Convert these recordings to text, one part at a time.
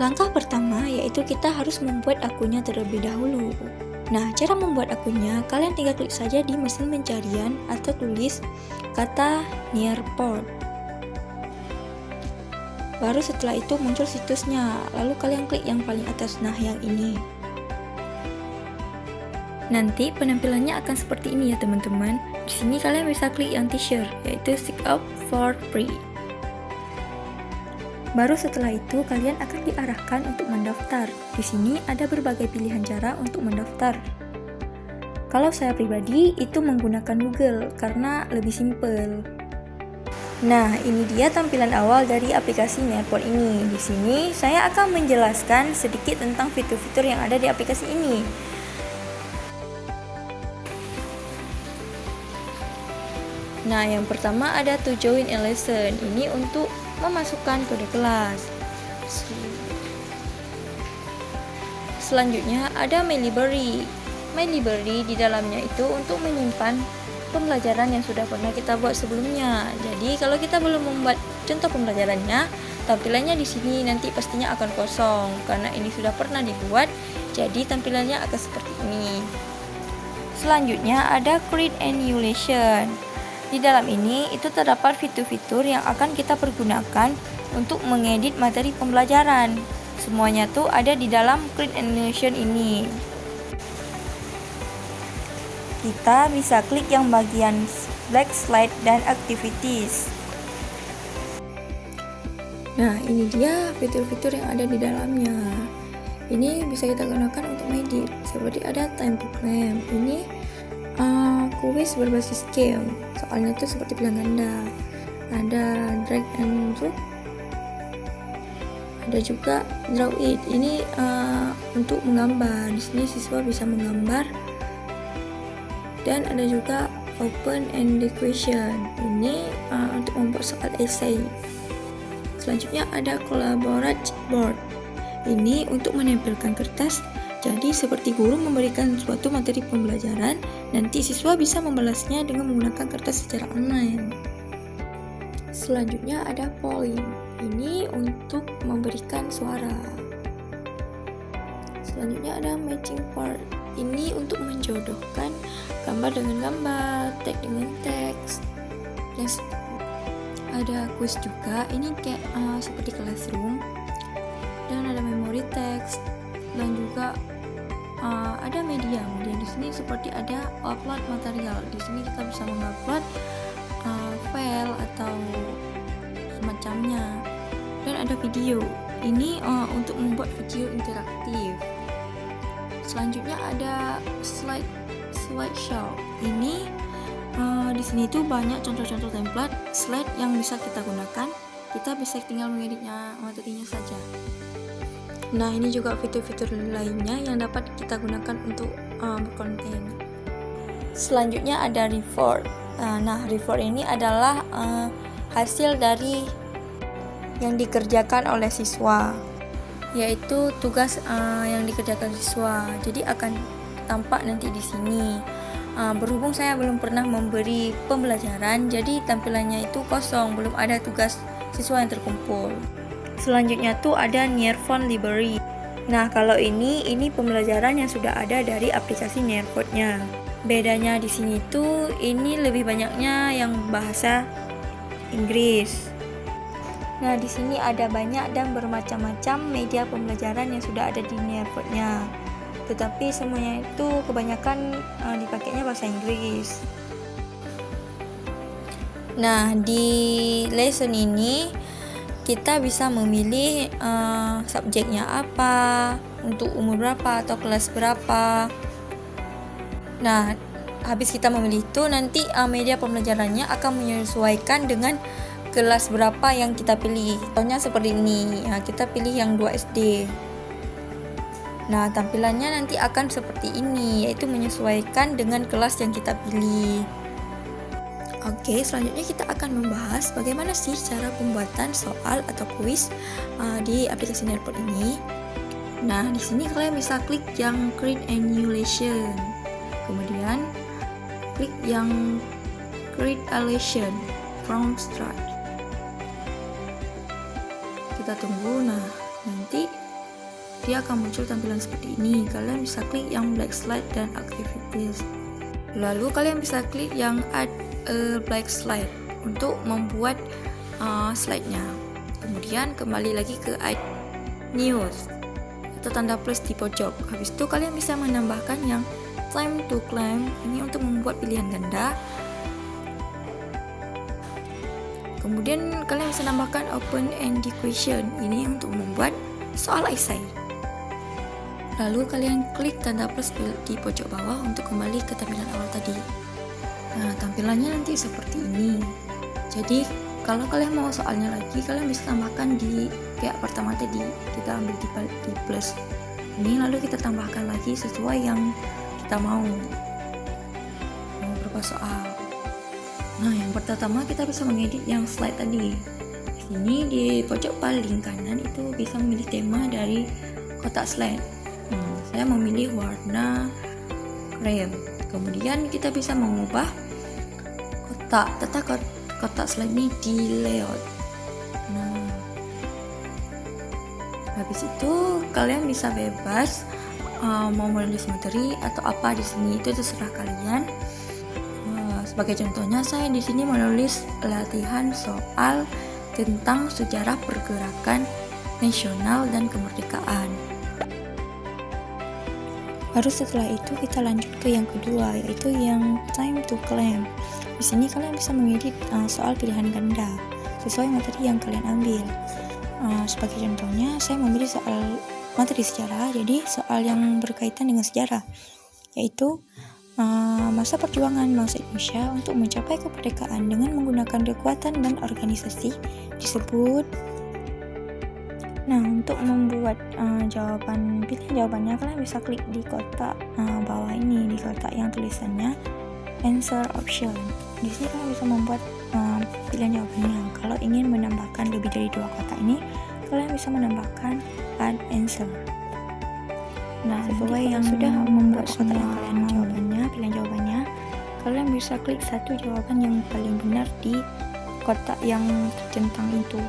Langkah pertama yaitu kita harus membuat akunnya terlebih dahulu. Nah, cara membuat akunnya, kalian tinggal klik saja di mesin pencarian atau tulis kata Nearport. Baru setelah itu muncul situsnya, lalu kalian klik yang paling atas, nah yang ini. Nanti penampilannya akan seperti ini ya teman-teman. Di sini kalian bisa klik yang t-shirt, yaitu sign up for free. Baru setelah itu kalian akan diarahkan untuk mendaftar. Di sini ada berbagai pilihan cara untuk mendaftar. Kalau saya pribadi itu menggunakan Google karena lebih simpel. Nah, ini dia tampilan awal dari aplikasi Nearport ini. Di sini saya akan menjelaskan sedikit tentang fitur-fitur yang ada di aplikasi ini. Nah, yang pertama ada to join a lesson. Ini untuk memasukkan kode kelas. Selanjutnya ada My Library. My Library di dalamnya itu untuk menyimpan pembelajaran yang sudah pernah kita buat sebelumnya. Jadi kalau kita belum membuat contoh pembelajarannya, tampilannya di sini nanti pastinya akan kosong karena ini sudah pernah dibuat. Jadi tampilannya akan seperti ini. Selanjutnya ada Create a New Lesson. Di dalam ini itu terdapat fitur-fitur yang akan kita pergunakan untuk mengedit materi pembelajaran. Semuanya tuh ada di dalam Create a New Lesson ini. Kita bisa klik yang bagian Black Slide dan Activities. Nah, ini dia fitur-fitur yang ada di dalamnya. Ini bisa kita gunakan untuk mengedit. Seperti ada time to claim. Ini kuis berbasis game. Soalnya itu seperti pilihan ganda. Ada drag and drop. Ada juga draw it. Ini untuk menggambar. Di sini siswa bisa menggambar. Dan ada juga open ended question. Ini untuk membuat soal essay. Selanjutnya ada collaborate board. Ini untuk menempelkan kertas. Jadi seperti guru memberikan suatu materi pembelajaran, nanti siswa bisa membalasnya dengan menggunakan kertas secara online. Selanjutnya ada polling. Ini untuk memberikan suara. Selanjutnya ada matching part. Ini untuk menjodohkan gambar dengan gambar, teks dengan teks. Dan ada quiz juga. Ini kayak seperti classroom. Dan ada memory text dan juga ada media di sini seperti ada upload material. Di sini kita bisa mengupload file atau semacamnya. Dan ada video. Ini untuk membuat video interaktif. Selanjutnya ada slideshow. Ini di sini tuh banyak contoh-contoh template slide yang bisa kita gunakan. Kita bisa tinggal mengeditnya materinya saja. Nah, ini juga fitur-fitur lainnya yang dapat kita gunakan untuk berkonten. Selanjutnya ada report. Nah, report ini adalah hasil dari yang dikerjakan oleh siswa, yaitu tugas yang dikerjakan siswa. Jadi akan tampak nanti di sini. Berhubung saya belum pernah memberi pembelajaran, jadi tampilannya itu kosong, belum ada tugas siswa yang terkumpul. Selanjutnya tuh ada Nearphone Library. Nah, kalau ini pembelajaran yang sudah ada dari aplikasi Nearport-nya. Bedanya di sini tuh ini lebih banyaknya yang bahasa Inggris. Nah, di sini ada banyak dan bermacam-macam media pembelajaran yang sudah ada di Nearport-nya. Tetapi semuanya itu kebanyakan dipakainya bahasa Inggris. Nah, di lesson ini kita bisa memilih subjeknya apa, untuk umur berapa atau kelas berapa. Nah, habis kita memilih itu, nanti media pembelajarannya akan menyesuaikan dengan kelas berapa yang kita pilih. Contohnya seperti ini, kita pilih yang 2 SD. Nah, tampilannya nanti akan seperti ini, yaitu menyesuaikan dengan kelas yang kita pilih. Oke, selanjutnya kita akan membahas bagaimana sih cara pembuatan soal atau kuis di aplikasi Nearport ini. Nah, di sini kalian bisa klik yang Create a New Lesson. Kemudian klik yang Create a Lesson from Start. Kita tunggu. Nah, nanti dia akan muncul tampilan seperti ini. Kalian bisa klik yang blank slide dan activities. Lalu kalian bisa klik yang add a blank slide untuk membuat slide-nya. Kemudian kembali lagi ke add news atau tanda plus di pojok. Habis itu kalian bisa menambahkan yang time to claim ini untuk membuat pilihan ganda. Kemudian kalian bisa tambahkan open-ended question ini untuk membuat soal esai. Lalu kalian klik tanda plus di pojok bawah untuk kembali ke tampilan awal tadi. Nah, tampilannya nanti seperti ini. Jadi kalau kalian mau soalnya lagi, kalian bisa tambahkan di kayak pertama tadi, kita ambil di plus ini, lalu kita tambahkan lagi sesuai yang kita mau berapa soal. Nah, yang pertama kita bisa mengedit yang slide tadi. Di sini di pojok paling kanan itu bisa memilih tema dari kotak slide. Saya memilih warna krem. Kemudian kita bisa mengubah kotak slide ini di layout. Nah, habis itu kalian bisa bebas mau menulis materi atau apa di sini, itu terserah kalian. Sebagai contohnya, saya di sini menulis latihan soal tentang sejarah pergerakan nasional dan kemerdekaan. Baru setelah itu kita lanjut ke yang kedua, yaitu yang time to claim. Di sini kalian bisa mengedit soal pilihan ganda sesuai materi yang kalian ambil. Sebagai contohnya, saya memilih soal materi sejarah, jadi soal yang berkaitan dengan sejarah, yaitu masa perjuangan bangsa Indonesia untuk mencapai kemerdekaan dengan menggunakan kekuatan dan organisasi disebut. Nah, untuk membuat pilihan jawabannya, kalian bisa klik di kotak bawah ini, di kotak yang tulisannya answer option. Di sini kalian bisa membuat pilihan jawabannya. Kalau ingin menambahkan lebih dari 2 kotak ini, kalian bisa menambahkan add answer. Nah, sesuai yang sudah membuat kotak yang kalian mau pilihan jawabannya, kalian bisa klik satu jawaban yang paling benar di kotak yang tercentang itu.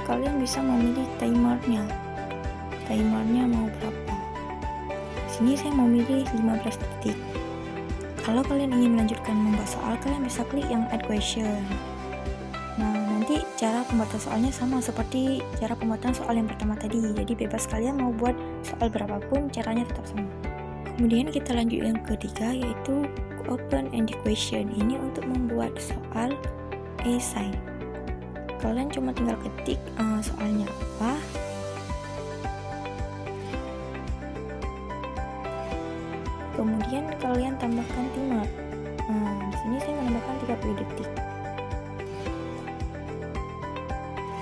Kalian bisa memilih timernya mau berapa. Di sini saya memilih 15 detik. Kalau kalian ingin melanjutkan membuat soal, kalian bisa klik yang add question. Nah, nanti cara pembuatan soalnya sama seperti cara pembuatan soal yang pertama tadi, jadi bebas kalian mau buat soal berapapun, caranya tetap sama. Kemudian kita lanjut yang ketiga, yaitu open-ended question. Ini untuk membuat soal esai. Kalian cuma tinggal ketik soalnya apa, kemudian kalian tambahkan timer. Di sini saya menambahkan 30 detik.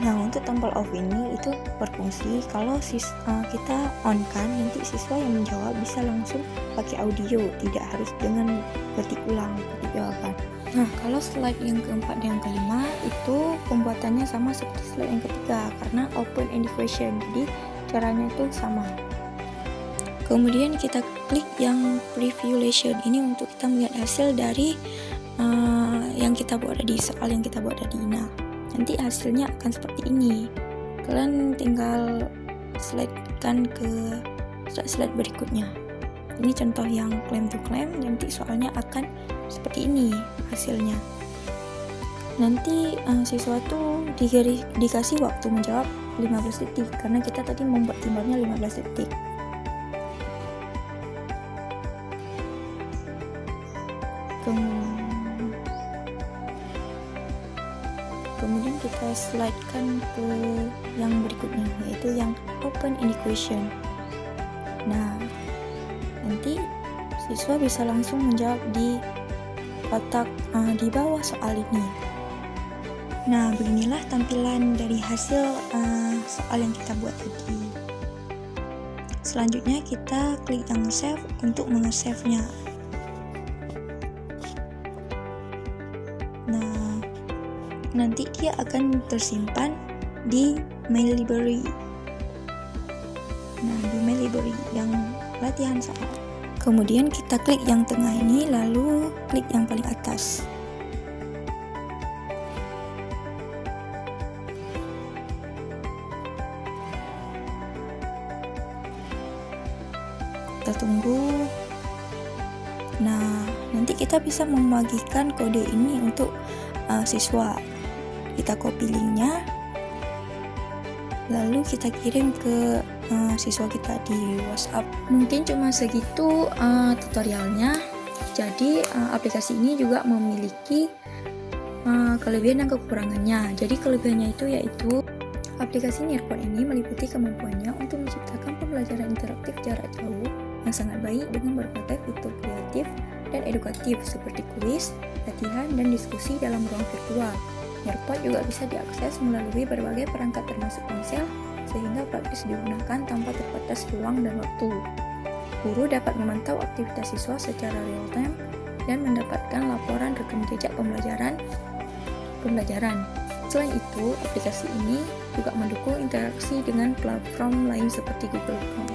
Nah, untuk tombol off ini itu berfungsi kalau kita on kan, nanti siswa yang menjawab bisa langsung pakai audio, tidak harus dengan ketik jawaban. Nah, kalau slide yang keempat dan yang kelima itu pembuatannya sama seperti slide yang ketiga karena open-ended question, jadi caranya itu sama. Kemudian kita klik yang preview lesson ini untuk kita melihat hasil dari yang kita buat tadi, soal yang kita buat tadi. Nah, nanti hasilnya akan seperti ini. Kalian tinggal slide-kan ke slide berikutnya. Ini contoh yang claim to claim, nanti soalnya akan seperti ini hasilnya. Nanti siswa tuh dikasih waktu menjawab 15 detik karena kita tadi membuat timernya 15 detik. Kemudian kita slide-kan ke yang berikutnya, yaitu yang open-ended question. Nah, nanti siswa bisa langsung menjawab di kotak di bawah soal ini. Nah, beginilah tampilan dari hasil soal yang kita buat tadi. Selanjutnya kita klik yang save untuk menge-save-nya. Nah, nanti dia akan tersimpan di mail library. Nah, di mail library yang latihan soal. Kemudian kita klik yang tengah ini, lalu klik yang paling atas. kita tunggu. Nah, nanti kita bisa membagikan kode ini untuk siswa. Kita copy linknya, lalu kita kirim ke siswa kita di WhatsApp. Mungkin cuma segitu tutorialnya. Jadi aplikasi ini juga memiliki kelebihan dan kekurangannya. Jadi kelebihannya itu yaitu aplikasi Nearpod ini meliputi kemampuannya untuk menciptakan pembelajaran interaktif jarak jauh yang sangat baik dengan berbagai fitur kreatif dan edukatif seperti kuis, latihan, dan diskusi dalam ruang virtual. Nearpod juga bisa diakses melalui berbagai perangkat termasuk ponsel, sehingga praktis digunakan tanpa terbatas ruang dan waktu. Guru dapat memantau aktivitas siswa secara real-time dan mendapatkan laporan rekam jejak pembelajaran. Selain itu, aplikasi ini juga mendukung interaksi dengan platform lain seperti Google Chrome.